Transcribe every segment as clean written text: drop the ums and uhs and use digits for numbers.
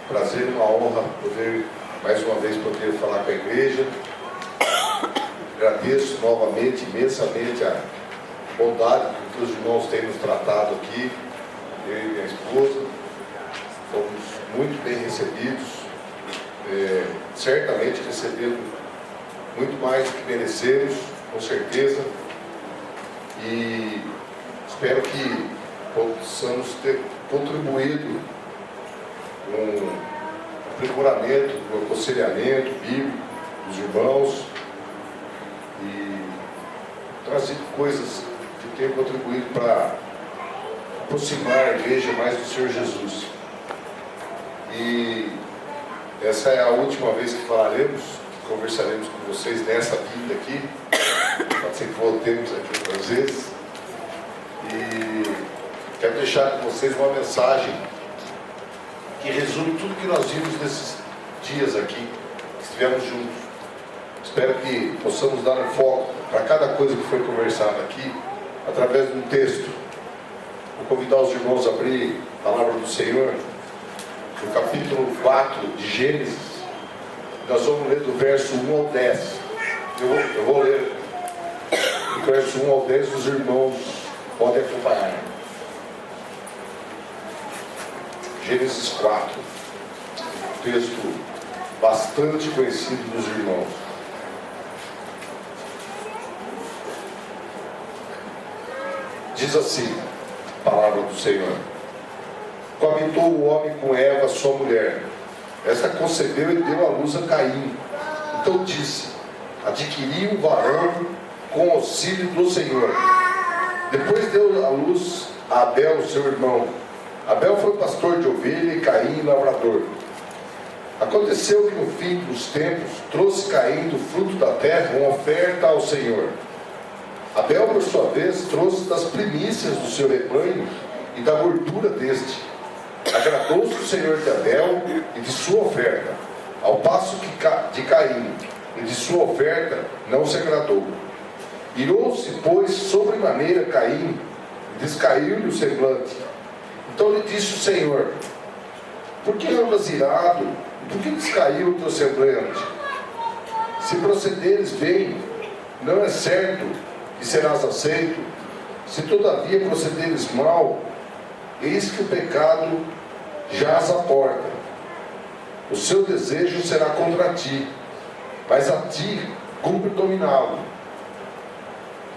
prazer e uma honra poder, mais uma vez, poder falar com a igreja. Agradeço novamente, imensamente, a bondade que os irmãos têm nos tratado aqui, eu e minha esposa. Fomos muito bem recebidos, certamente recebendo muito mais do que merecemos, com certeza, e espero que possamos ter contribuído com o aprimoramento, com o aconselhamento bíblico dos irmãos e trazido coisas que tenham contribuído para aproximar a igreja mais do Senhor Jesus. E essa é a última vez que falaremos, conversaremos com vocês nessa vida aqui. Pode ser que voltemos aqui outras vezes. E quero deixar com vocês uma mensagem que resume tudo que nós vimos nesses dias aqui, que estivemos juntos. Espero que possamos dar um foco para cada coisa que foi conversada aqui, através de um texto. Vou convidar os irmãos a abrir a palavra do Senhor, no capítulo 4 de Gênesis. Nós vamos ler do verso 1 ao 10. Eu vou ler do verso 1 ao 10, os irmãos podem acompanhar. Gênesis 4, um texto bastante conhecido dos irmãos. Diz assim a palavra do Senhor: coabitou o homem com Eva, sua mulher. Esta concebeu e deu à luz a Caim. Então disse: adquiri um varão com auxílio do Senhor. Depois deu à luz a Abel, seu irmão. Abel foi pastor de ovelha e Caim lavrador. Aconteceu que no fim dos tempos trouxe Caim do fruto da terra uma oferta ao Senhor. Abel, por sua vez, trouxe das primícias do seu rebanho e da gordura deste. Agradou-se o Senhor de Abel e de sua oferta, ao passo que de Caim e de sua oferta não se agradou. Irou-se, pois, sobremaneira Caim, e descaiu-lhe o semblante. Então lhe disse o Senhor: por que andas irado? Por que descaiu o teu semblante? Se procederes bem, não é certo que serás aceito. Se todavia procederes mal, eis que o pecado jaz à porta. O seu desejo será contra ti, mas a ti cumpre dominá-lo.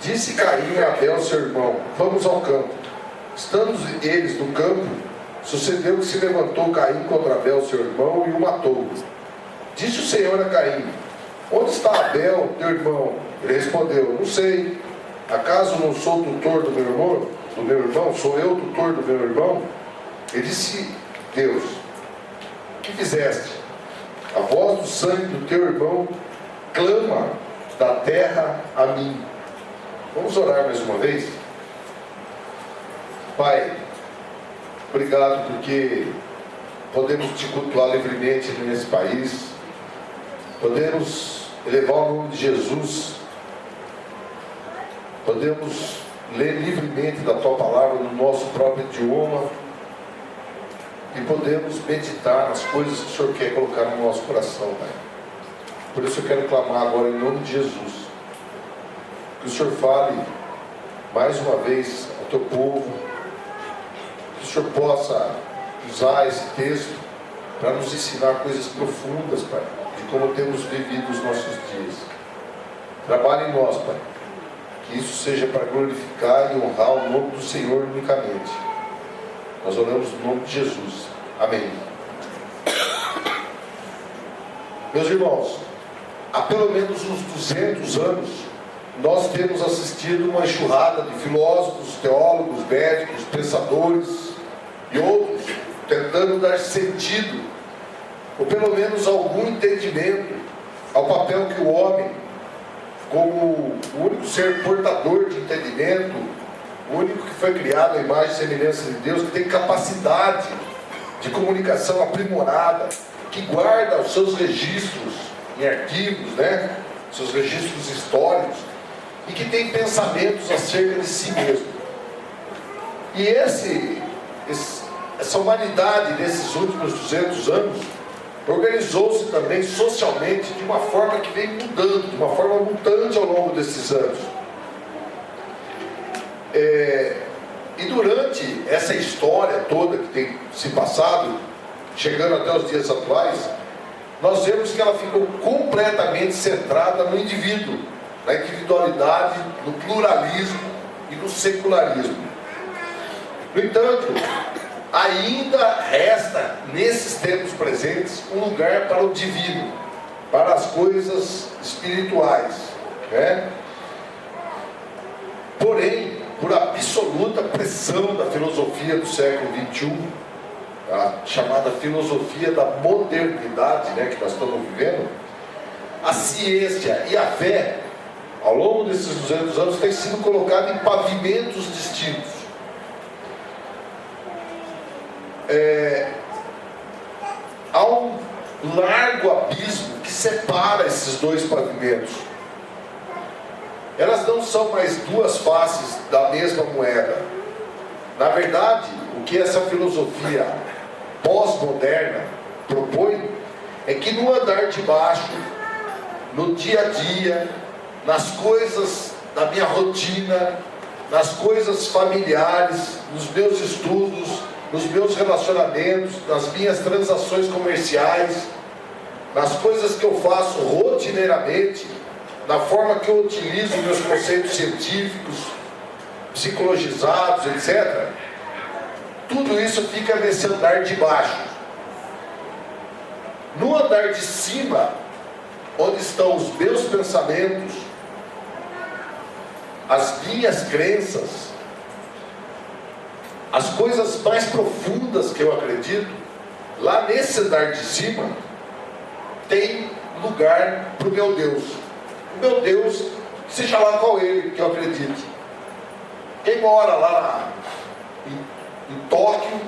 Disse Caim a Abel, seu irmão: vamos ao campo. Estando eles no campo, sucedeu que se levantou Caim contra Abel, seu irmão, e o matou. Disse o Senhor a Caim: onde está Abel, teu irmão? Ele respondeu: não sei. Acaso não sou tutor do meu irmão? Sou eu tutor do meu irmão? Ele disse: Deus, o que fizeste? A voz do sangue do teu irmão clama da terra a mim. Vamos orar mais uma vez? Pai, obrigado porque podemos te cultuar livremente nesse país, podemos elevar o nome de Jesus, podemos ler livremente da tua palavra no nosso próprio idioma e podemos meditar nas coisas que o Senhor quer colocar no nosso coração, Pai. Por isso eu quero clamar agora em nome de Jesus, que o Senhor fale mais uma vez ao teu povo, que o Senhor possa usar esse texto para nos ensinar coisas profundas, Pai, de como temos vivido os nossos dias. Trabalhe em nós, Pai, que isso seja para glorificar e honrar o nome do Senhor unicamente. Nós oramos no nome de Jesus. Amém. Meus irmãos, há pelo menos uns 200 anos, nós temos assistido uma enxurrada de filósofos, teólogos, médicos, pensadores e outros tentando dar sentido, ou pelo menos algum entendimento, ao papel que o homem, como o único ser portador de entendimento, o único que foi criado à imagem e semelhança de Deus, que tem capacidade de comunicação aprimorada, que guarda os seus registros em arquivos, seus registros históricos, e que tem pensamentos acerca de si mesmo. E essa humanidade nesses últimos 200 anos organizou-se também socialmente de uma forma que vem mudando, de uma forma mutante ao longo desses anos. E durante essa história toda que tem se passado, chegando até os dias atuais, nós vemos que ela ficou completamente centrada no indivíduo, na individualidade, no pluralismo e no secularismo. No entanto, ainda resta, nesses tempos presentes, um lugar para o divino, para as coisas espirituais, né? Porém, por absoluta pressão da filosofia do século XXI, a chamada filosofia da modernidade, né, que nós estamos vivendo, a ciência e a fé, ao longo desses 200 anos, tem sido colocada em pavimentos distintos. Há um largo abismo que separa esses dois pavimentos. Elas não são mais duas faces da mesma moeda. Na verdade, o que essa filosofia pós-moderna propõe é que no andar de baixo, no dia a dia, nas coisas da minha rotina, nas coisas familiares, nos meus estudos, nos meus relacionamentos, nas minhas transações comerciais, nas coisas que eu faço rotineiramente, na forma que eu utilizo meus conceitos científicos, psicologizados, etc. Tudo isso fica nesse andar de baixo. No andar de cima, onde estão os meus pensamentos, as minhas crenças, as coisas mais profundas que eu acredito, lá nesse andar de cima, tem lugar para o meu Deus. O meu Deus, seja lá qual ele que eu acredite. Quem mora lá em Tóquio,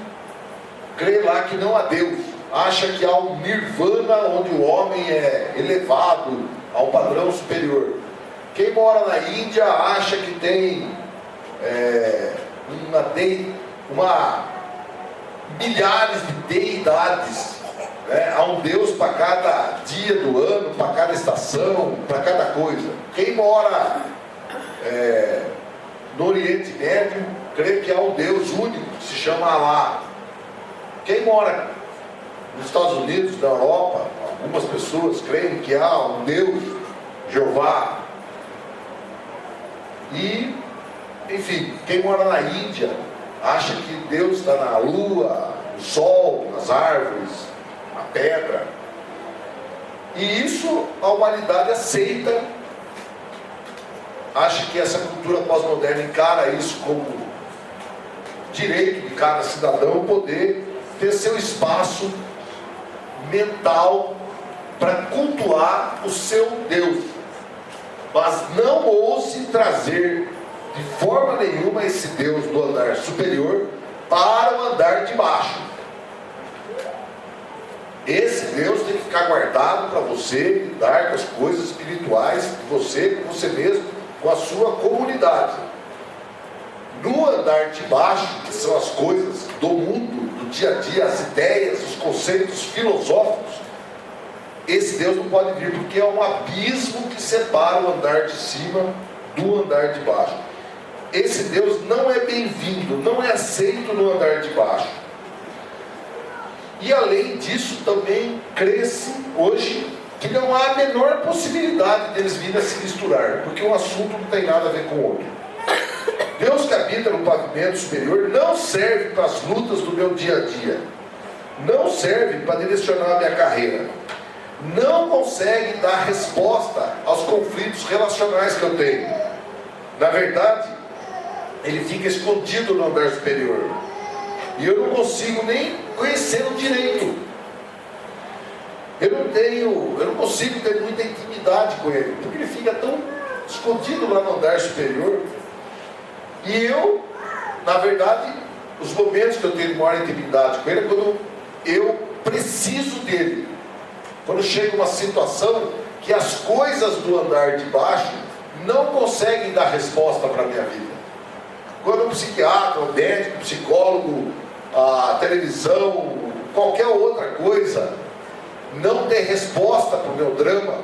crê lá que não há Deus. Acha que há um nirvana onde o homem é elevado a um padrão superior. Quem mora na Índia acha que tem milhares de deidades, né? Há um Deus para cada dia do ano, para cada estação, para cada coisa. Quem mora no Oriente Médio crê que há um Deus único, que se chama Alá. Quem mora nos Estados Unidos, na Europa, algumas pessoas creem que há um Deus, Jeová. E, enfim, quem mora na Índia acha que Deus está na lua, no sol, nas árvores, na pedra. E isso a humanidade aceita, acha que essa cultura pós-moderna encara isso como direito de cada cidadão poder ter seu espaço mental para cultuar o seu Deus. Mas não ouse trazer de forma nenhuma esse Deus do andar superior para o andar de baixo. Esse Deus tem que ficar guardado para você lidar com as coisas espirituais de você, com você mesmo, com a sua comunidade. No andar de baixo, que são as coisas do mundo, do dia a dia, as ideias, os conceitos filosóficos, esse Deus não pode vir, porque é um abismo que separa o andar de cima do andar de baixo. Esse Deus não é bem-vindo, não é aceito no andar de baixo. E além disso, também cresce hoje que não há a menor possibilidade deles virem a se misturar, porque um assunto não tem nada a ver com o outro. Deus que habita no pavimento superior não serve para as lutas do meu dia a dia, não serve para direcionar a minha carreira, não consegue dar resposta aos conflitos relacionais que eu tenho. Na verdade, ele fica escondido no andar superior, e eu não consigo nem conhecê-lo direito. Eu não consigo ter muita intimidade com ele, porque ele fica tão escondido lá no andar superior. E eu, na verdade, os momentos que eu tenho maior intimidade com ele é quando eu preciso dele. Quando chega uma situação que as coisas do andar de baixo não conseguem dar resposta para a minha vida. Quando um psiquiatra, um médico, um psicólogo a televisão, qualquer outra coisa, não der resposta para o meu drama,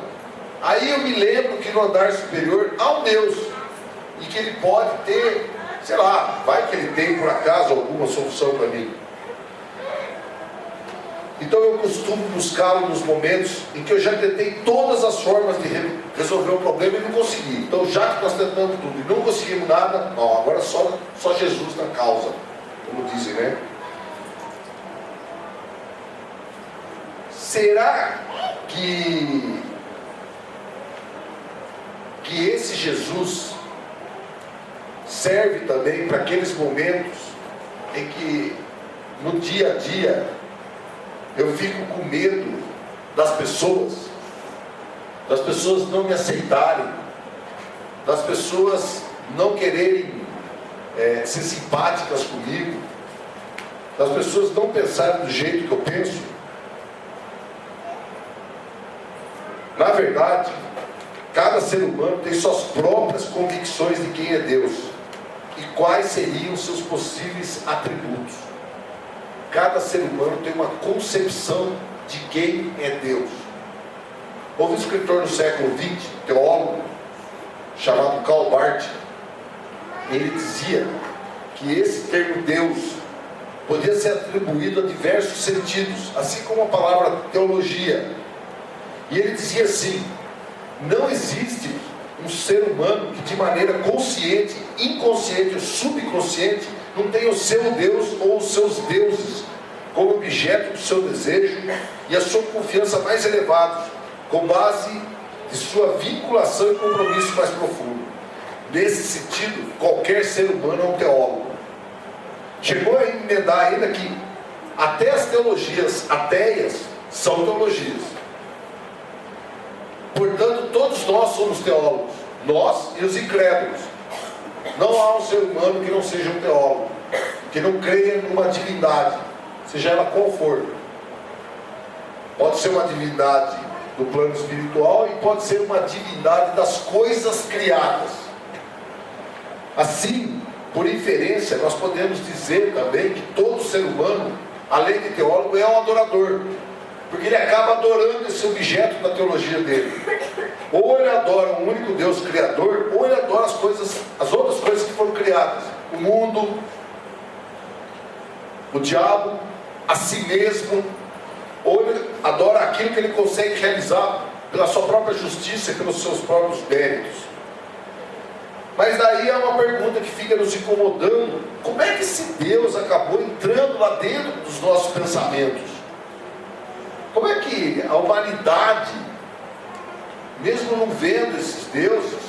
aí eu me lembro que no andar superior há um Deus, e que Ele pode ter, sei lá, vai que Ele tem por acaso alguma solução para mim. Então eu costumo buscá-lo nos momentos em que eu já tentei todas as formas de resolver o problema e não consegui. Então, já que nós tentamos tudo e não conseguimos nada, não, agora só Jesus na causa, como dizem, né? Será que esse Jesus serve também para aqueles momentos em que no dia a dia eu fico com medo das pessoas não me aceitarem, das pessoas não quererem ser simpáticas comigo, das pessoas não pensarem do jeito que eu penso? Na verdade, cada ser humano tem suas próprias convicções de quem é Deus e quais seriam seus possíveis atributos. Cada ser humano tem uma concepção de quem é Deus. Houve um escritor do século XX, teólogo, chamado Karl Barth. Ele dizia que esse termo Deus podia ser atribuído a diversos sentidos, assim como a palavra teologia. E ele dizia assim: não existe um ser humano que de maneira consciente, inconsciente ou subconsciente não tenha o seu Deus ou os seus deuses como objeto do seu desejo e a sua confiança mais elevados, com base de sua vinculação e compromisso mais profundo. Nesse sentido, qualquer ser humano é um teólogo. Chegou a emendar ainda que até as teologias ateias são teologias. Portanto, todos nós somos teólogos, nós e os incrédulos. Não há um ser humano que não seja um teólogo, que não creia numa divindade, seja ela qual for. Pode ser uma divindade do plano espiritual e pode ser uma divindade das coisas criadas. Assim, por inferência, nós podemos dizer também que todo ser humano, além de teólogo, é um adorador, porque ele acaba adorando esse objeto da teologia dele. Ou ele adora um único Deus criador, ou ele adora as outras coisas que foram criadas: o mundo, o diabo, a si mesmo. Ou ele adora aquilo que ele consegue realizar pela sua própria justiça e pelos seus próprios méritos. Mas daí há uma pergunta que fica nos incomodando: como é que esse Deus acabou entrando lá dentro dos nossos pensamentos? Como é que a humanidade, mesmo não vendo esses deuses,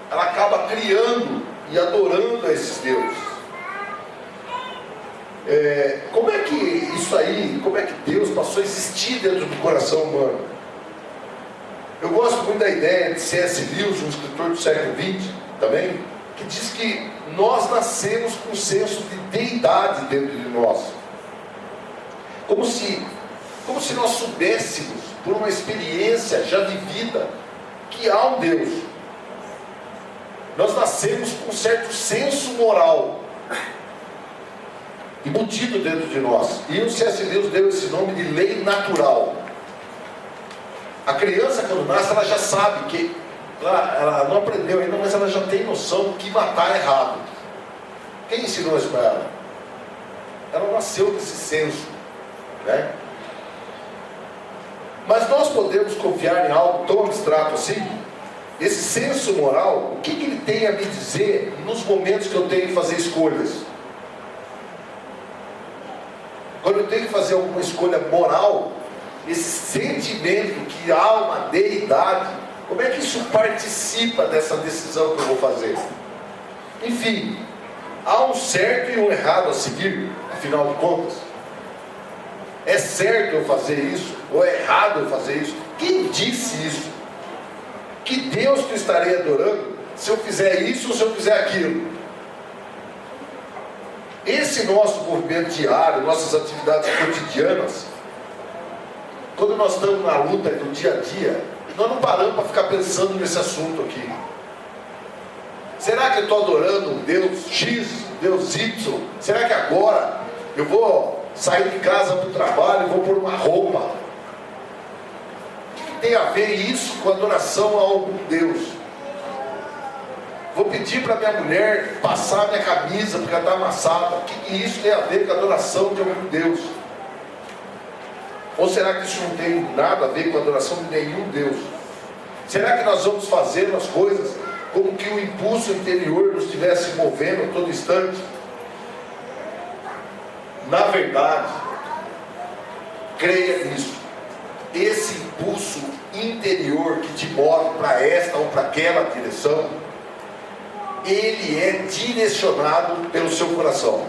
ela acaba criando e adorando a esses deuses? Como é que isso aí, como é que Deus passou a existir dentro do coração humano? Eu gosto muito da ideia de C.S. Lewis, um escritor do século XX também, que diz que nós nascemos com um senso de deidade dentro de nós, como se nós soubéssemos, por uma experiência já vivida, que há um Deus. Nós nascemos com um certo senso moral embutido dentro de nós, e o C.S. Lewis deu esse nome de lei natural. A criança, quando nasce, ela já sabe que ela não aprendeu ainda, mas ela já tem noção que matar é errado. Quem ensinou isso para ela? Ela nasceu com esse senso, né? Mas nós podemos confiar em algo tão abstrato assim? Esse senso moral, o que ele tem a me dizer nos momentos que eu tenho que fazer escolhas? Quando eu tenho que fazer alguma escolha moral, esse sentimento que há uma deidade, como é que isso participa dessa decisão que eu vou fazer? Enfim, há um certo e um errado a seguir, afinal de contas. É certo eu fazer isso? Ou é errado eu fazer isso? Quem disse isso? Que Deus que eu estarei adorando se eu fizer isso ou se eu fizer aquilo? Esse nosso movimento diário, nossas atividades cotidianas, quando nós estamos na luta do dia a dia, nós não paramos para ficar pensando nesse assunto aqui. Será que eu estou adorando um Deus X, Deus Y? Será que agora eu vou Sair de casa para o trabalho, vou pôr uma roupa. O que tem a ver isso com adoração a algum Deus? Vou pedir para minha mulher passar minha camisa porque ela está amassada. O que isso tem a ver com a adoração de algum Deus? Ou será que isso não tem nada a ver com a adoração de nenhum Deus? Será que nós vamos fazendo as coisas como que o impulso interior nos estivesse movendo a todo instante? Na verdade, creia nisso. Esse impulso interior que te move para esta ou para aquela direção, ele é direcionado pelo seu coração.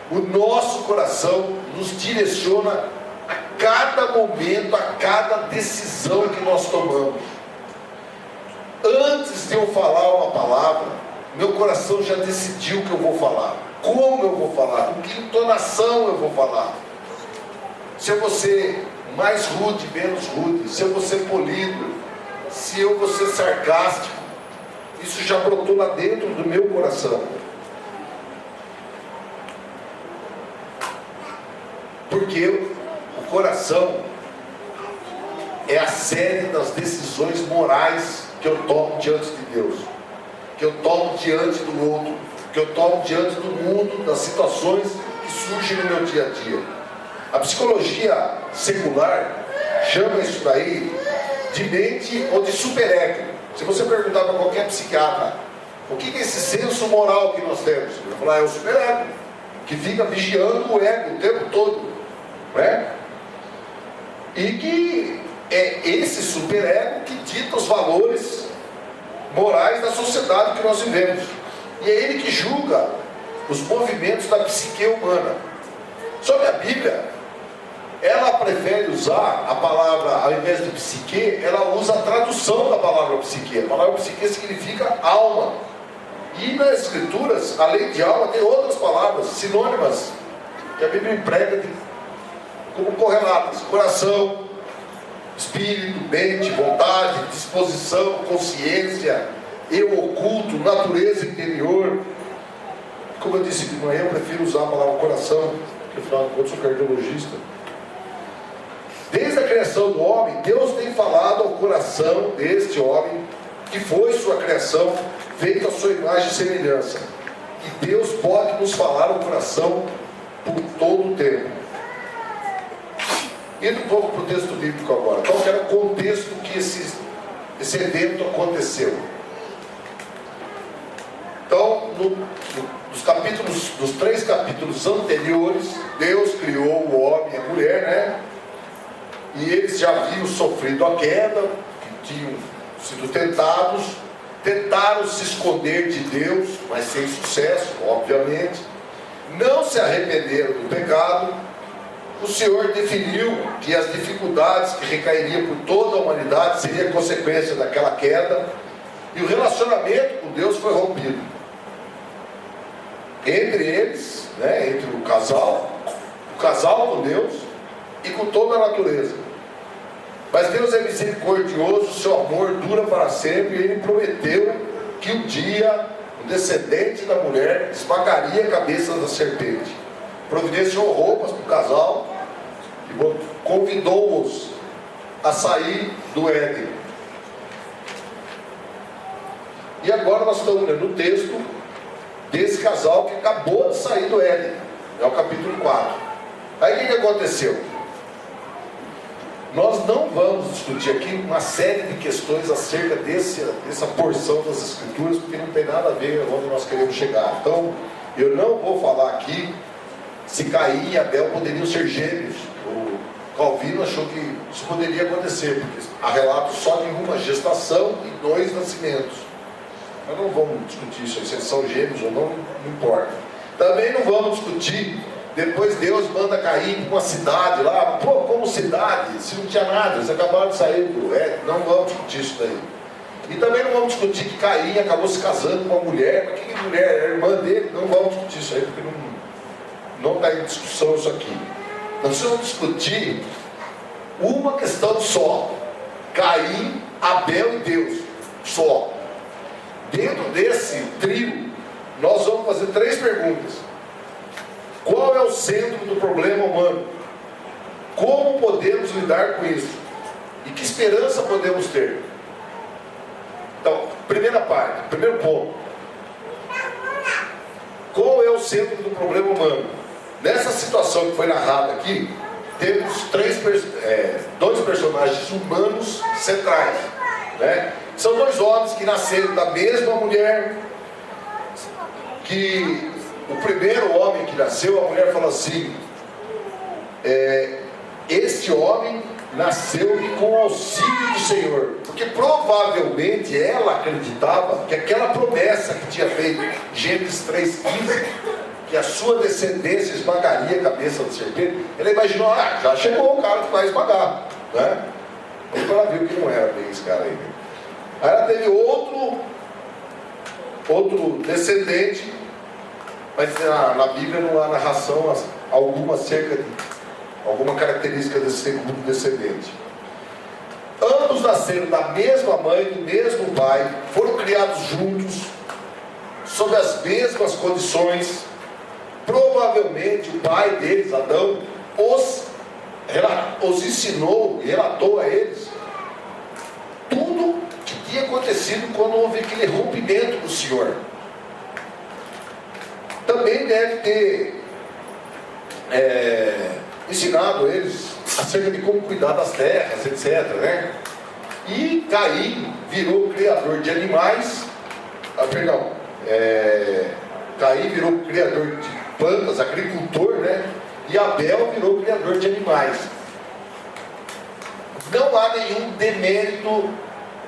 O nosso coração nos direciona a cada momento, a cada decisão que nós tomamos. Antes de eu falar uma palavra, meu coração já decidiu o que eu vou falar, como eu vou falar, com que entonação eu vou falar. Se eu vou ser mais rude, menos rude, se eu vou ser polido, se eu vou ser sarcástico, isso já brotou lá dentro do meu coração. Porque o coração é a sede das decisões morais que eu tomo diante de Deus, que eu tomo diante do outro, que eu tomo diante do mundo, das situações que surgem no meu dia a dia. A psicologia secular chama isso daí de mente ou de superego. Se você perguntar para qualquer psiquiatra, o que é esse senso moral que nós temos? Ele vai falar, é o superego, que fica vigiando o ego o tempo todo, não é? E que é esse superego que dita os valores morais da sociedade que nós vivemos. E é ele que julga os movimentos da psique humana. Só que a Bíblia, ela prefere usar a palavra, ao invés de psique, ela usa a tradução da palavra psique. A palavra psique significa alma. E nas escrituras, além de alma, tem outras palavras sinônimas que a Bíblia emprega como correlatas: coração, espírito, mente, vontade, disposição, consciência, eu oculto, natureza interior. Como eu disse de manhã, eu prefiro usar a palavra coração, porque afinal de contas eu sou cardiologista. Desde a criação do homem, Deus tem falado ao coração deste homem, que foi sua criação, feita a sua imagem e semelhança. E Deus pode nos falar ao coração por todo o tempo. Indo um pouco para o texto bíblico agora. Qual que era o contexto que esse evento aconteceu? Então, nos 3 capítulos anteriores, Deus criou o homem e a mulher, né? E eles já haviam sofrido a queda, que tinham sido tentaram se esconder de Deus, mas sem sucesso, obviamente. Não se arrependeram do pecado. O Senhor definiu que as dificuldades que recairiam por toda a humanidade seriam consequência daquela queda, e o relacionamento com Deus foi rompido. Entre eles, né, entre o casal com Deus e com toda a natureza. Mas Deus é misericordioso, seu amor dura para sempre, e Ele prometeu que um dia o descendente da mulher esmagaria a cabeça da serpente. Providenciou roupas para o casal e convidou-os a sair do Éden. E agora nós estamos lendo o texto desse casal que acabou de sair do Éden. É o capítulo 4. Aí o que aconteceu? Nós não vamos discutir aqui uma série de questões acerca dessa porção das Escrituras, porque não tem nada a ver onde nós queremos chegar. Então, eu não vou falar aqui se Caim e Abel poderiam ser gêmeos. O Calvino achou que isso poderia acontecer, porque há relatos só de uma gestação e 2 nascimentos. Nós não vamos discutir isso, se eles são gêmeos ou não importa. Também não vamos discutir. Depois Deus manda Caim para uma cidade lá. Pô, como cidade? Se não tinha nada, eles acabaram de sair do Éden. Não vamos discutir isso daí. E também não vamos discutir que Caim acabou se casando com uma mulher. Mas que mulher? É a irmã dele. Não vamos discutir isso aí, porque não está em discussão isso aqui. Nós vamos discutir uma questão só: Caim, Abel e Deus. Só. Dentro desse trio, nós vamos fazer 3 perguntas. Qual é o centro do problema humano? Como podemos lidar com isso? E que esperança podemos ter? Então, primeira parte, primeiro ponto. Qual é o centro do problema humano? Nessa situação que foi narrada aqui, temos dois personagens humanos centrais, né? São dois homens que nasceram da mesma mulher, que o primeiro homem que nasceu, a mulher falou assim, este homem nasceu com o auxílio do Senhor, porque provavelmente ela acreditava que aquela promessa que tinha feito Gênesis 3,15, que a sua descendência esmagaria a cabeça do serpente, ela imaginou, já chegou o cara que vai esmagar, né? Mas ela viu que não era bem esse cara aí, né? Aí ela teve outro descendente, mas na Bíblia não há narração alguma acerca de alguma característica desse segundo descendente. Ambos nasceram da mesma mãe, do mesmo pai, foram criados juntos, sob as mesmas condições. Provavelmente o pai deles, Adão, os ensinou e relatou a eles tudo que tinha acontecido quando houve aquele rompimento do Senhor. Também deve ter ensinado eles acerca de como cuidar das terras, etc, né? E Caim virou criador de animais, Caim virou criador de plantas, agricultor, né? E Abel virou criador de animais. Não há nenhum demérito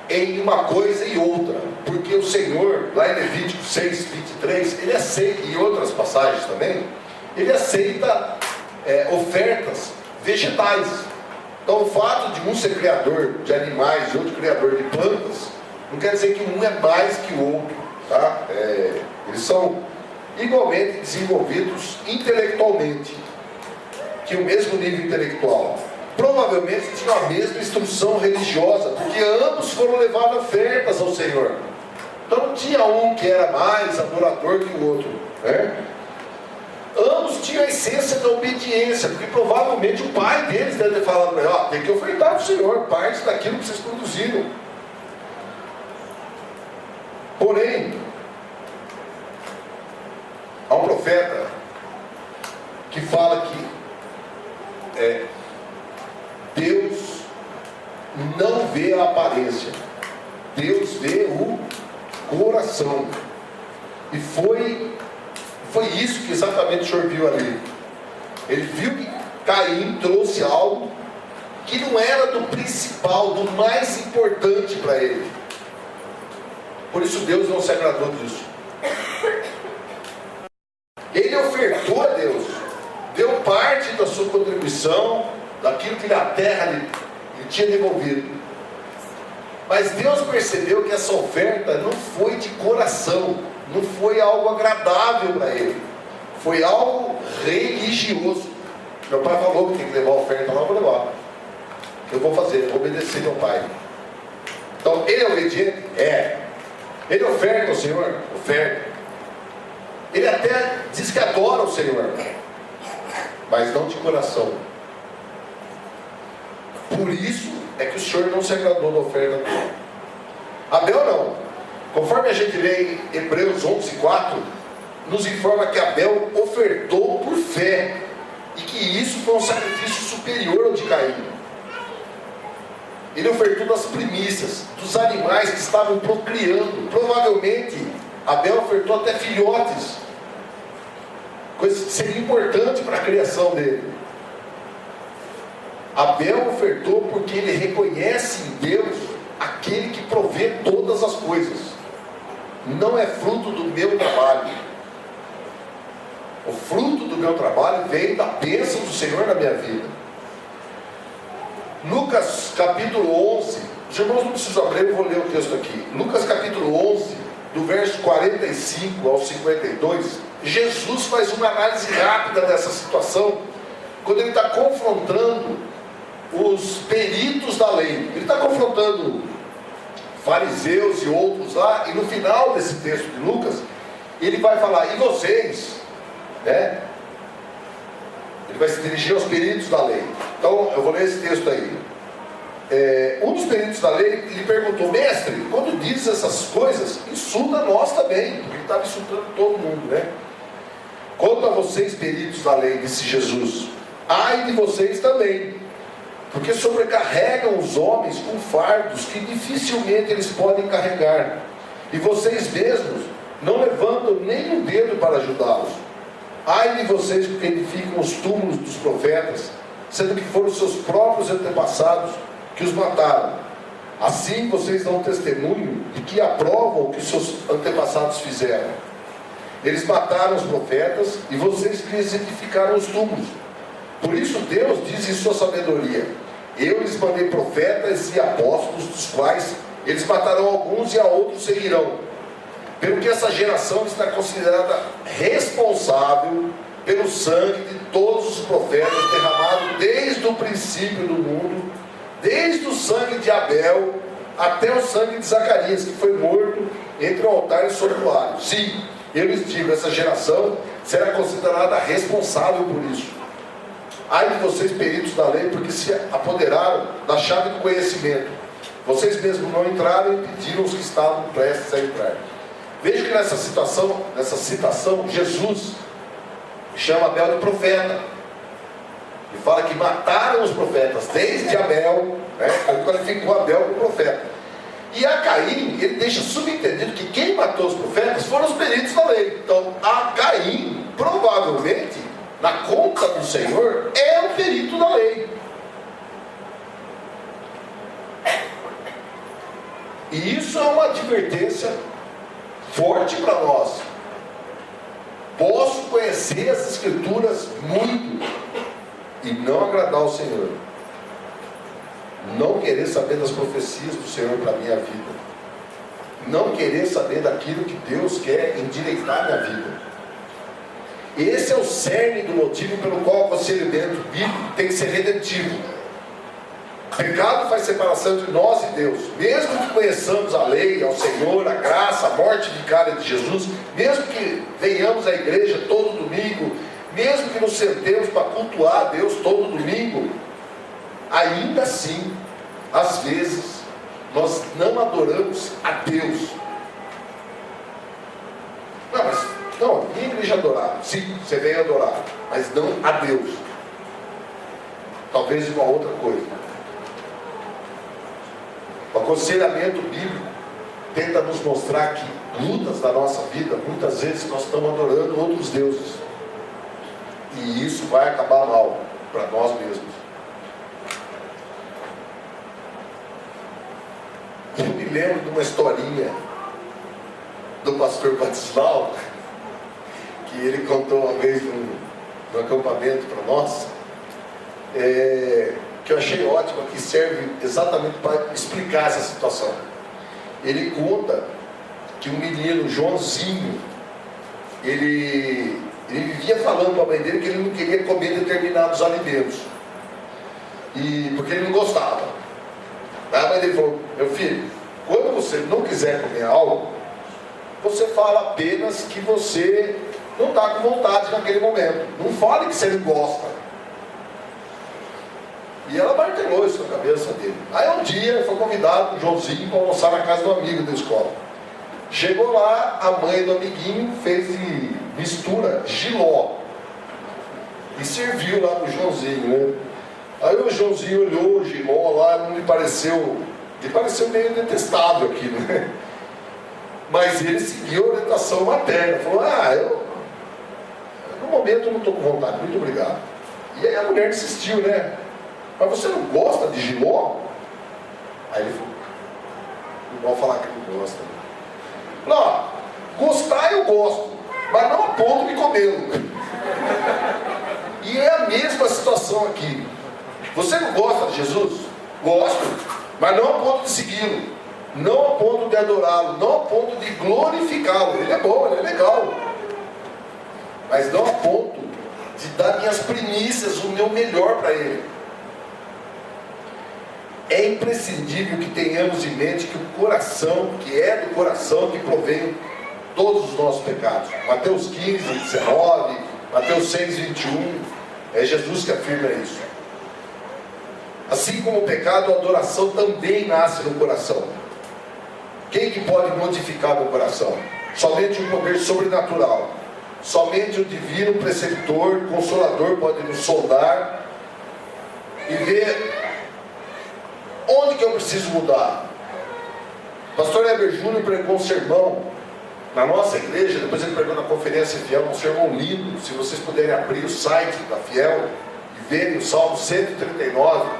em uma coisa e outra, porque o Senhor, lá em Levítico 6:23, ele aceita, e outras passagens também, ele aceita ofertas vegetais. Então o fato de um ser criador de animais e outro criador de plantas, não quer dizer que um é mais que o outro, tá? Eles são igualmente desenvolvidos intelectualmente, que o mesmo nível intelectual. Provavelmente tinham a mesma instrução religiosa, porque ambos foram levados ofertas ao Senhor. Então não tinha um que era mais adorador que o outro, né? Ambos tinham a essência da obediência, porque provavelmente o pai deles deve ter falado para ele, tem que ofertar para o Senhor parte daquilo que vocês produziram. Porém, há um profeta que fala que Deus não vê a aparência, Deus vê o coração. E foi isso que exatamente o Senhor viu ali. Ele viu que Caim trouxe algo que não era do principal, do mais importante para ele. Por isso Deus não se agradou disso. Ele ofertou a Deus, deu parte da sua contribuição, daquilo que a terra lhe tinha devolvido. Mas Deus percebeu que essa oferta não foi de coração, não foi algo agradável para ele, foi algo religioso. Meu pai falou que tem que levar a oferta lá, eu vou levar. Eu vou fazer, eu vou obedecer meu pai. Então ele é obediente? Ele oferta ao Senhor? Oferta. Ele até diz que adora o Senhor, mas não de coração. Por isso é que o Senhor não se agradou da oferta dele. Abel não. Conforme a gente lê em Hebreus 11:4, nos informa que Abel ofertou por fé, e que isso foi um sacrifício superior ao de Caim. Ele ofertou das primícias, dos animais que estavam procriando. Provavelmente Abel ofertou até filhotes, coisa que seria importante para a criação dele. Abel ofertou porque ele reconhece em Deus aquele que provê todas as coisas. Não é fruto do meu trabalho. O fruto do meu trabalho vem da bênção do Senhor na minha vida. Lucas capítulo 11, os irmãos não precisam abrir, eu vou ler o texto aqui. Lucas capítulo 11, do verso 45 ao 52, Jesus faz uma análise rápida dessa situação, quando ele está confrontando os peritos da lei. Ele está confrontando fariseus e outros lá, e no final desse texto de Lucas, ele vai falar, e vocês, né? Ele vai se dirigir aos peritos da lei. Então, eu vou ler esse texto aí. Um dos peritos da lei lhe perguntou: mestre, quando diz essas coisas, insulta nós também, porque ele estava insultando todo mundo, né? Quanto a vocês, peritos da lei, disse Jesus, ai de vocês também, porque sobrecarregam os homens com fardos que dificilmente eles podem carregar, e vocês mesmos não levantam nem um dedo para ajudá-los. Ai de vocês, porque edificam os túmulos dos profetas, sendo que foram seus próprios antepassados que os mataram. Assim vocês dão testemunho de que aprovam o que seus antepassados fizeram. Eles mataram os profetas e vocês lhes edificaram os túmulos. Por isso Deus diz em sua sabedoria: eu lhes mandei profetas e apóstolos, dos quais eles matarão alguns e a outros seguirão. Pelo que essa geração está considerada responsável pelo sangue de todos os profetas derramado desde o princípio do mundo, desde o sangue de Abel até o sangue de Zacarias, que foi morto entre o altar e o santuário. Sim, eu lhes digo, essa geração será considerada responsável por isso. Ai de vocês, peritos da lei, porque se apoderaram da chave do conhecimento. Vocês mesmos não entraram e impediram os que estavam prestes a entrar. Veja que nessa citação, Jesus chama Abel de profeta. Ele fala que mataram os profetas, desde Abel, né? Ele qualificou Abel como profeta. E a Caim, ele deixa subentendido que quem matou os profetas foram os peritos da lei. Então, a Caim, provavelmente, na conta do Senhor, é o perito da lei. E isso é uma advertência forte para nós. Posso conhecer as Escrituras muito e não agradar ao Senhor, não querer saber das profecias do Senhor para a minha vida, não querer saber daquilo que Deus quer endireitar a minha vida. Esse é o cerne do motivo pelo qual o aconselhamento bíblico tem que ser redentivo. Pecado faz separação entre nós e Deus. Mesmo que conheçamos a lei, ao Senhor, a graça, a morte vicária de Jesus, mesmo que venhamos à igreja todo domingo, mesmo que nos sentemos para cultuar a Deus todo domingo, ainda assim, às vezes, nós não adoramos a Deus. Não, minha igreja adorar. Sim, você vem adorar, mas não a Deus. Talvez uma outra coisa. O aconselhamento bíblico tenta nos mostrar que lutas da nossa vida, muitas vezes nós estamos adorando outros deuses. E isso vai acabar mal para nós mesmos. Eu me lembro de uma historinha do pastor Batislau, que ele contou uma vez no acampamento para nós, que eu achei ótimo, que serve exatamente para explicar essa situação. Ele conta que um menino, Joãozinho, ele vivia falando para a mãe dele que ele não queria comer determinados alimentos, porque ele não gostava. Aí a mãe dele falou: meu filho, quando você não quiser comer algo, você fala apenas que você não está com vontade naquele momento. Não fale que você não gosta. E ela martelou isso na cabeça dele. Aí um dia ele foi convidado, o Joãozinho, para almoçar na casa do amigo da escola. Chegou lá, a mãe do amiguinho fez de mistura Jiló e serviu lá pro Joãozinho, né? Aí o Joãozinho olhou o Jiló lá, não lhe pareceu meio detestável aquilo, né? Mas ele seguiu a orientação materna, falou: no momento eu não estou com vontade, muito obrigado. E aí a mulher insistiu, né? Mas você não gosta de Jiló? Aí ele falou: não vou falar que não gosta. Não, gostar eu gosto, mas não a ponto de comê-lo. E é a mesma situação aqui. Você não gosta de Jesus? Gosto, mas não a ponto de segui-lo, não a ponto de adorá-lo, não a ponto de glorificá-lo. Ele é bom, ele é legal, mas não a ponto de dar minhas primícias, o meu melhor para ele. É imprescindível que tenhamos em mente que o coração, que é do coração que provém todos os nossos pecados. Mateus 15, 19, Mateus 6, 21. É Jesus que afirma isso. Assim como o pecado, a adoração também nasce no coração. Quem que pode modificar meu coração? Somente um poder sobrenatural. Somente o divino preceptor, consolador pode nos soldar e ver onde que eu preciso mudar. Pastor Heber Júnior pregou um sermão na nossa igreja, depois ele pregou na Conferência Fiel, um sermão lindo. Se vocês puderem abrir o site da Fiel e verem o Salmo 139,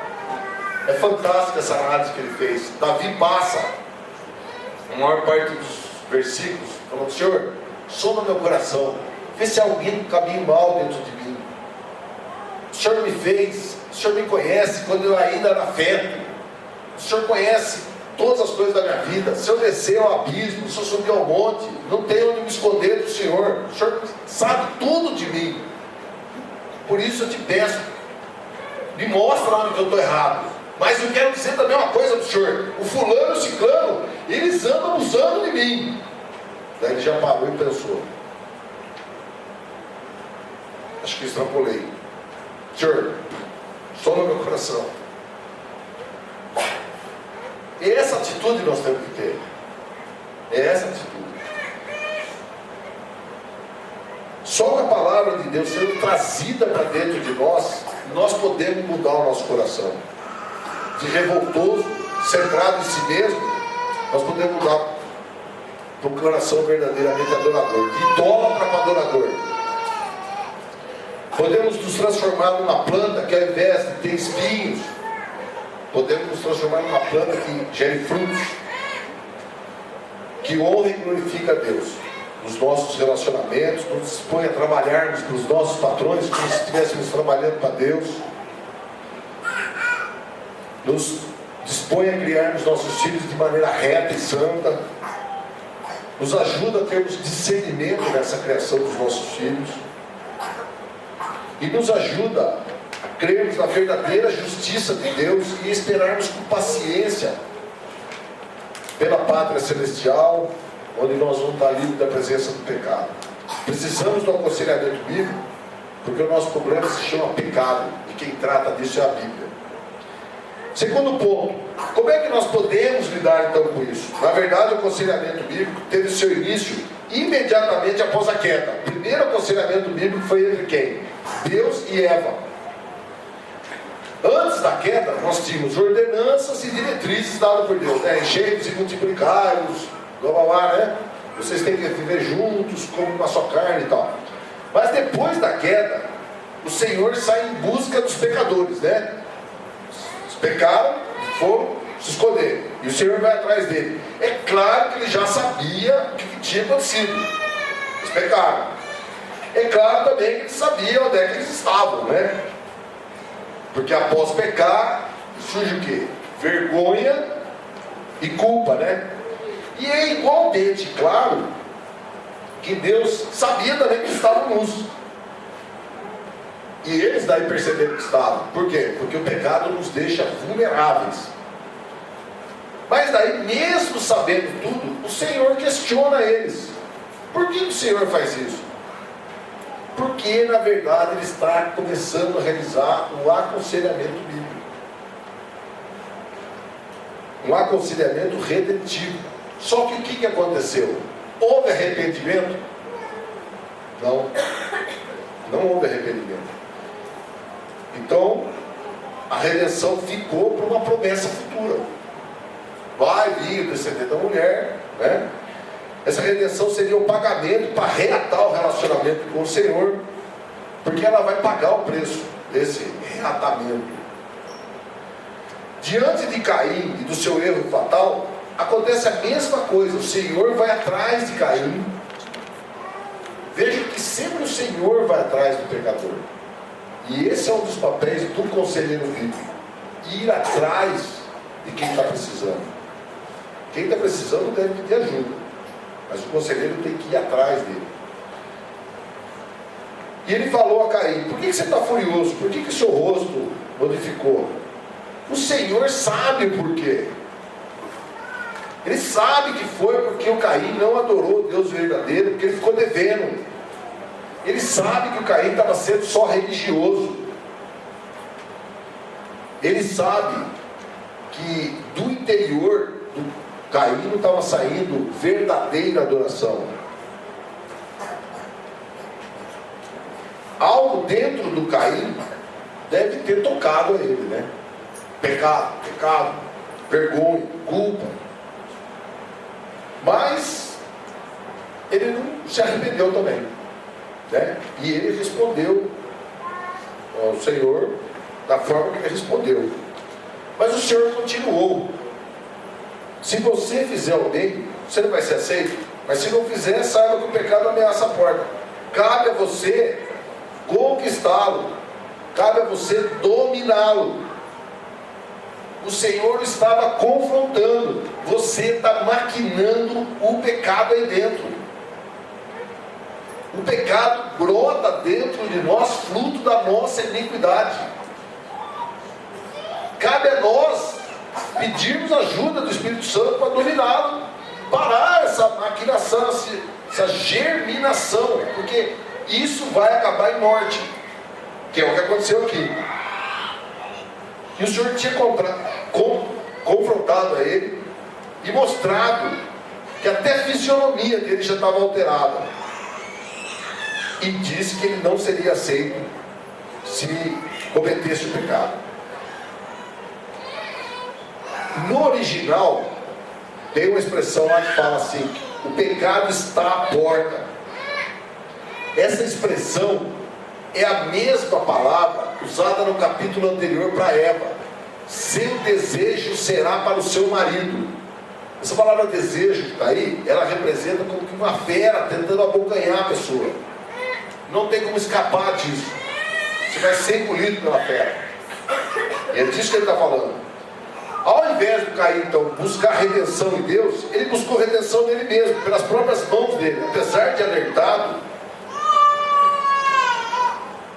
é fantástica essa análise que ele fez. Davi passa a maior parte dos versículos falando: Senhor, soma meu coração, vê se há alguém com caminho mal dentro de mim. O Senhor me fez, o Senhor me conhece quando eu ainda era feto, o Senhor conhece todas as coisas da minha vida. Se eu descer ao abismo, se eu subir ao monte, não tenho onde me esconder do Senhor. O Senhor sabe tudo de mim. Por isso eu te peço, me mostra onde eu estou errado. Mas eu quero dizer também uma coisa para o Senhor: o fulano e o ciclano, eles andam abusando de mim. Daí ele já parou e pensou. Acho que extrapolei. Senhor, soma meu coração. E essa atitude nós temos que ter. É essa atitude. Só com a palavra de Deus sendo trazida para dentro de nós, nós podemos mudar o nosso coração. De revoltoso, centrado em si mesmo, nós podemos mudar para um coração verdadeiramente adorador. De idólatra para adorador. Podemos nos transformar numa planta que, ao invés de ter espinhos, podemos nos transformar numa planta que gere frutos, que honra e glorifica a Deus nos nossos relacionamentos, nos dispõe a trabalharmos para os nossos patrões como se estivéssemos trabalhando para Deus, nos dispõe a criarmos nossos filhos de maneira reta e santa, nos ajuda a termos discernimento nessa criação dos nossos filhos e nos ajuda a crermos na verdadeira justiça de Deus e esperarmos com paciência pela pátria celestial, onde nós vamos estar livres da presença do pecado. Precisamos do aconselhamento bíblico, porque o nosso problema se chama pecado, e quem trata disso é a Bíblia. Segundo ponto, como é que nós podemos lidar então com isso? Na verdade, o aconselhamento bíblico teve seu início imediatamente após a queda. O primeiro aconselhamento bíblico foi entre quem? Deus e Eva. Antes da queda, nós tínhamos ordenanças e diretrizes dadas por Deus, né? Enchei-vos e multiplicai-vos, blá blá blá, né? Vocês têm que viver juntos, como na sua carne e tal. Mas depois da queda, o Senhor sai em busca dos pecadores, né? Eles pecaram, foram se esconder, e o Senhor vai atrás dele. É claro que ele já sabia o que tinha acontecido. Eles pecaram. É claro também que ele sabia onde é que eles estavam, né? Porque após pecar, surge o quê? Vergonha e culpa, né? E é igualmente claro que Deus sabia também que estavam nus. E eles daí perceberam que estavam. Por quê? Porque o pecado nos deixa vulneráveis. Mas daí, mesmo sabendo tudo, o Senhor questiona eles. Por que o Senhor faz isso? Porque, na verdade, Ele está começando a realizar um aconselhamento bíblico. Um aconselhamento redentivo. Só que o que aconteceu? Houve arrependimento? Não. Não houve arrependimento. Então, a redenção ficou para uma promessa futura. Vai vir o descendente da mulher, né? Essa redenção seria o pagamento para reatar o relacionamento com o Senhor, porque ela vai pagar o preço desse reatamento. Diante de Caim e do seu erro fatal, acontece a mesma coisa. O Senhor vai atrás de Caim. Veja que sempre o Senhor vai atrás do pecador. E esse é um dos papéis do conselheiro bíblico: ir atrás de quem está precisando. Quem está precisando deve pedir ajuda, mas o conselheiro tem que ir atrás dele. E ele falou a Caim: por que você está furioso? Por que o seu rosto modificou? O Senhor sabe o porquê. Ele sabe que foi porque o Caim não adorou o Deus verdadeiro, porque ele ficou devendo. Ele sabe que o Caim estava sendo só religioso. Ele sabe que do interior do Caim não estava saindo verdadeira adoração. Algo dentro do Caim deve ter tocado a ele, né? Pecado, vergonha, culpa. Mas ele não se arrependeu também, né? E ele respondeu ao Senhor da forma que ele respondeu. Mas o Senhor continuou: se você fizer o bem, você não vai ser aceito. Mas se não fizer, saiba que o pecado ameaça a porta. Cabe a você conquistá-lo. Cabe a você dominá-lo. O Senhor estava confrontando. Você está maquinando o pecado aí dentro. O pecado brota dentro de nós, fruto da nossa iniquidade. Cabe a nós pedirmos ajuda do Espírito Santo para dominá-lo, parar essa maquinação, essa germinação, porque isso vai acabar em morte, que é o que aconteceu aqui. E o Senhor tinha confrontado a ele e mostrado que até a fisionomia dele já estava alterada, e disse que ele não seria aceito se cometesse o pecado. No original tem uma expressão lá que fala assim: o pecado está à porta. Essa expressão é a mesma palavra usada no capítulo anterior para Eva: seu desejo será para o seu marido. Essa palavra desejo que está aí, ela representa como que uma fera tentando abocanhar a pessoa. Não tem como escapar disso. Você vai ser engolido pela fera. E é disso que ele está falando. Ao invés de Caim, então, buscar redenção em Deus, ele buscou redenção nele mesmo, pelas próprias mãos dele. Apesar de alertado,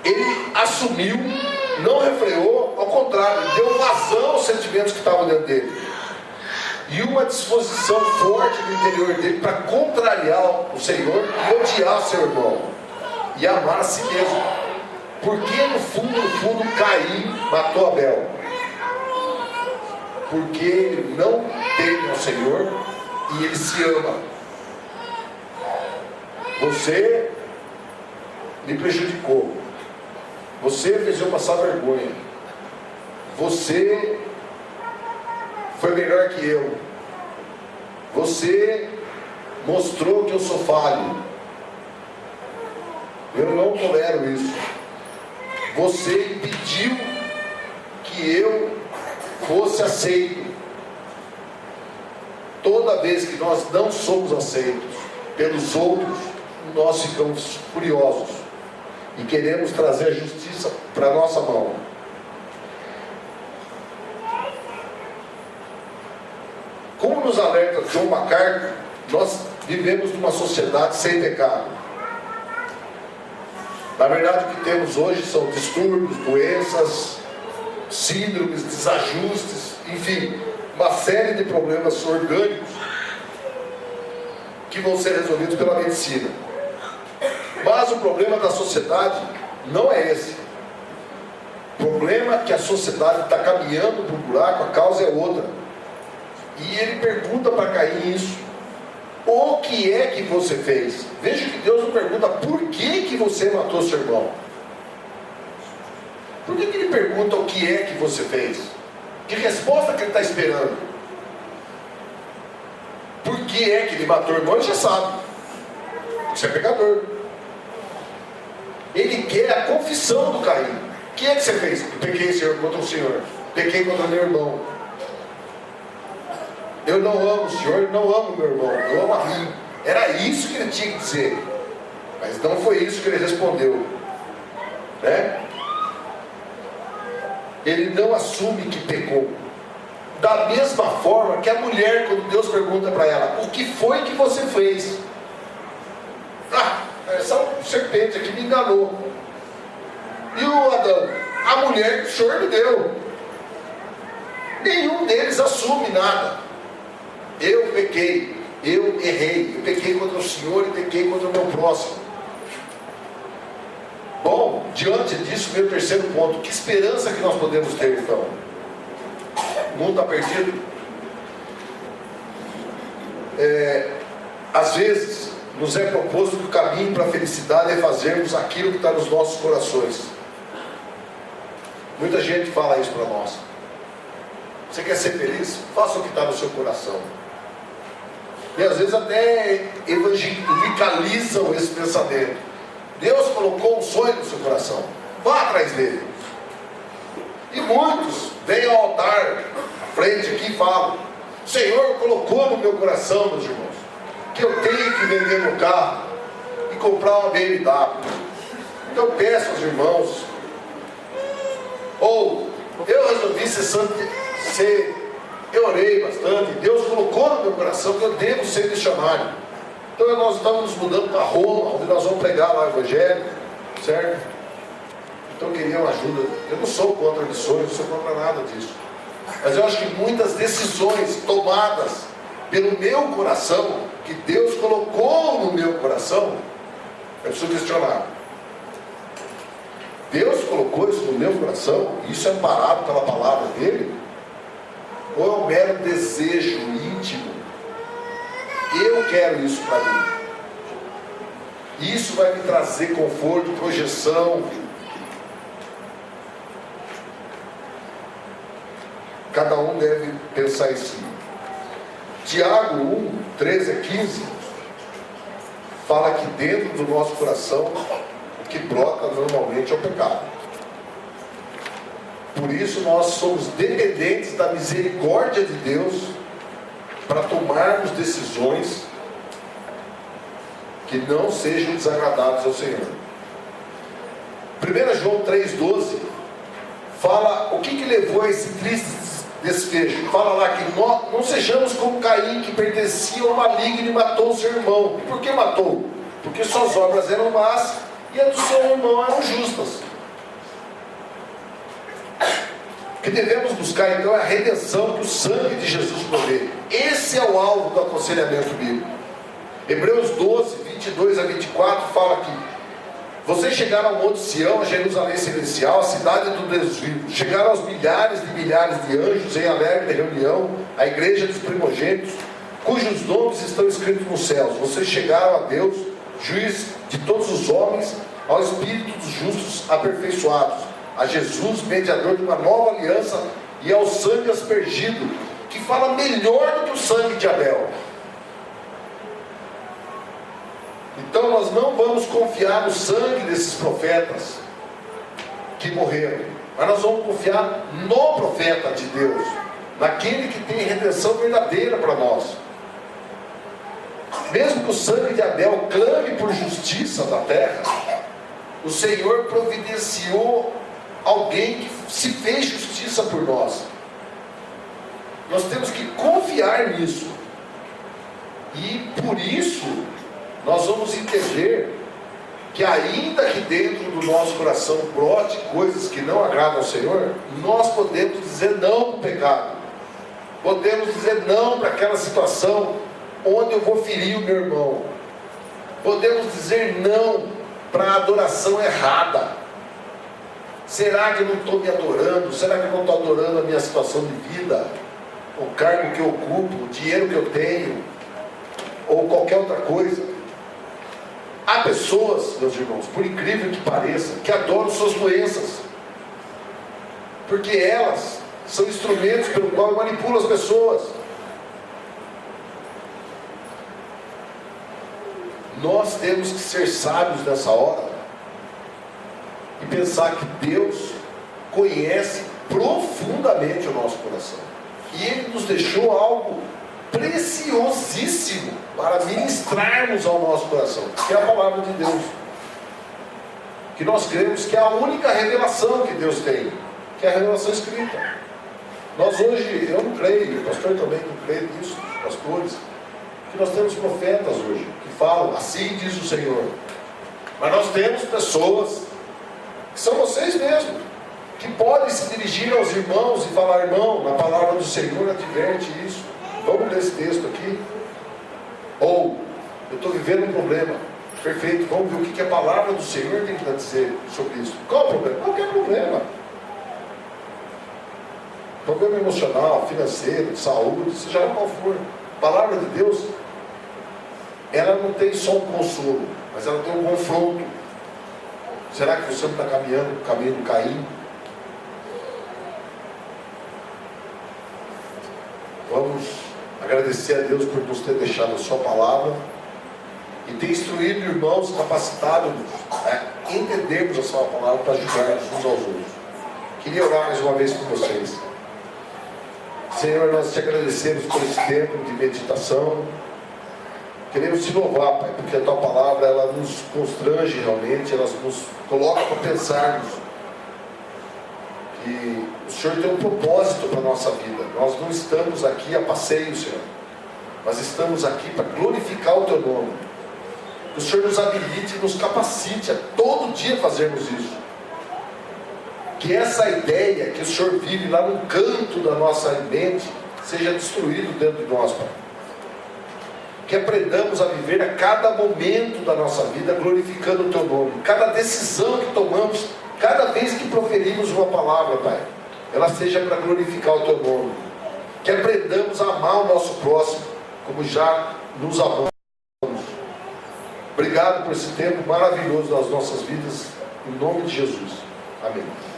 ele assumiu, não refreou, ao contrário, deu vazão aos sentimentos que estavam dentro dele. E uma disposição forte no interior dele para contrariar o Senhor e odiar seu irmão. E amar a si mesmo. Porque no fundo, Caim matou Abel. Porque ele não teme ao Senhor e ele se ama. Você me prejudicou. Você fez eu passar vergonha. Você foi melhor que eu. Você mostrou que eu sou falho. Eu não tolero isso. Você impediu que eu fosse aceito. Toda vez que nós não somos aceitos pelos outros, nós ficamos furiosos e queremos trazer a justiça para a nossa mão. Como nos alerta John MacArthur, nós vivemos numa sociedade sem pecado. Na verdade, o que temos hoje são distúrbios, doenças, síndromes, desajustes, enfim, uma série de problemas orgânicos que vão ser resolvidos pela medicina. Mas o problema da sociedade não é esse. O problema é que a sociedade está caminhando para o buraco, a causa é outra. E ele pergunta para Caim isso: o que é que você fez? Veja que Deus não pergunta por que você matou seu irmão. Por que ele pergunta o que é que você fez? Que resposta que ele está esperando? Por que é que ele matou o irmão? Ele já sabe. Você é pecador. Ele quer a confissão do Caim. O que é que você fez? Eu pequei, Senhor, contra o Senhor. Pequei contra meu irmão. Eu não amo o Senhor, eu não amo meu irmão, eu amo a mim. Era isso que ele tinha que dizer. Mas não foi isso que ele respondeu, né? Ele não assume que pecou. Da mesma forma que a mulher, quando Deus pergunta para ela: o que foi que você fez? Essa serpente aqui me enganou. E o Adão? A mulher que o Senhor me deu. Nenhum deles assume nada. Eu pequei, eu errei, eu pequei contra o Senhor e pequei contra o meu próximo. Bom, diante disso, meu terceiro ponto: que esperança que nós podemos ter então? O mundo está perdido. Às vezes, nos é proposto que o caminho para a felicidade é fazermos aquilo que está nos nossos corações. Muita gente fala isso para nós. Você quer ser feliz? Faça o que está no seu coração. E às vezes até evangelicalizam esse pensamento. Deus colocou um sonho no seu coração. Vá atrás dele. E muitos vêm ao altar, à frente aqui e falam: o Senhor colocou no meu coração, meus irmãos, que eu tenho que vender meu carro e comprar uma BMW. Então eu peço aos irmãos, ou eu resolvi eu orei bastante, Deus colocou no meu coração que eu devo ser missionário. Então nós estamos nos mudando para Roma, onde nós vamos pregar lá o Evangelho, certo? Então eu queria uma ajuda. Eu não sou contra missões, não sou contra nada disso. Mas eu acho que muitas decisões tomadas pelo meu coração, que Deus colocou no meu coração, eu preciso questionar. Deus colocou isso no meu coração, e isso é parado pela palavra dele? Ou é um mero desejo íntimo? Eu quero isso para mim. Isso vai me trazer conforto, projeção. Cada um deve pensar em si. Tiago 1, 13 a 15 fala que dentro do nosso coração o que brota normalmente é o pecado. Por isso nós somos dependentes da misericórdia de Deus para tomarmos decisões que não sejam desagradáveis ao Senhor. 1 João 3,12 fala o que levou a esse triste desfecho. Fala lá que nós não sejamos como Caim, que pertencia ao maligno e matou o seu irmão. E por que matou? Porque suas obras eram más e as do seu irmão eram justas. O que devemos buscar então é a redenção que o sangue de Jesus provê. Esse é o alvo do aconselhamento bíblico. Hebreus 12, 22 a 24 fala que vocês chegaram ao Monte Sião, a Jerusalém celestial, a cidade do Deus vivo. Chegaram aos milhares de anjos em alegre reunião, a igreja dos primogênitos, cujos nomes estão escritos nos céus. Vocês chegaram a Deus, juiz de todos os homens, ao Espírito dos justos aperfeiçoados, a Jesus, mediador de uma nova aliança, e ao sangue aspergido, que fala melhor do que o sangue de Abel. Então nós não vamos confiar no sangue desses profetas que morreram, mas nós vamos confiar no profeta de Deus, naquele que tem redenção verdadeira para nós. Mesmo que o sangue de Abel clame por justiça da terra, o Senhor providenciou alguém que se fez justiça por nós. Nós temos que confiar nisso, e por isso nós vamos entender que ainda que dentro do nosso coração brote coisas que não agradam ao Senhor, nós podemos dizer não para o pecado, podemos dizer não para aquela situação onde eu vou ferir o meu irmão, podemos dizer não para a adoração errada. Será que eu não estou me adorando? Será que eu não estou adorando a minha situação de vida, o cargo que eu ocupo, o dinheiro que eu tenho, ou qualquer outra coisa? Há pessoas, meus irmãos, por incrível que pareça, que adoram suas doenças, porque elas são instrumentos pelo qual manipulam as pessoas. Nós temos que ser sábios nessa hora e pensar que Deus conhece profundamente o nosso coração, e Ele nos deixou algo preciosíssimo para ministrarmos ao nosso coração, que é a palavra de Deus, que nós cremos que é a única revelação que Deus tem, que é a revelação escrita. Nós hoje, eu não creio, o pastor também não crê nisso, os pastores, que nós temos profetas hoje que falam, assim diz o Senhor. Mas nós temos pessoas que são vocês mesmos, que podem se dirigir aos irmãos e falar: irmão, na palavra do Senhor adverte isso, vamos ler esse texto aqui. Ou, eu estou vivendo um problema, perfeito, vamos ver o que a palavra do Senhor tem que dizer sobre isso. Qual o problema? Qualquer problema. Problema emocional, financeiro, de saúde, seja qual for. A palavra de Deus, ela não tem só um consolo, mas ela tem um confronto. Será que você não está caminhando no caminho do Caim? Vamos agradecer a Deus por nos ter deixado a sua palavra e ter instruído irmãos capacitados a entendermos a sua palavra para ajudarmos uns aos outros. Queria orar mais uma vez com vocês. Senhor, nós te agradecemos por esse tempo de meditação. Queremos te louvar, Pai, porque a tua palavra ela nos constrange realmente, ela nos coloca para pensarmos que o Senhor tem um propósito para a nossa vida. Nós não estamos aqui a passeio, Senhor, mas estamos aqui para glorificar o teu nome. Que o Senhor nos habilite e nos capacite a todo dia fazermos isso. Que essa ideia que o Senhor vive lá no canto da nossa mente seja destruído dentro de nós, Pai. Que aprendamos a viver a cada momento da nossa vida glorificando o teu nome. Cada decisão que tomamos, cada vez que proferimos uma palavra, Pai, ela seja para glorificar o teu nome. Que aprendamos a amar o nosso próximo como já nos amamos. Obrigado por esse tempo maravilhoso das nossas vidas, em nome de Jesus. Amém.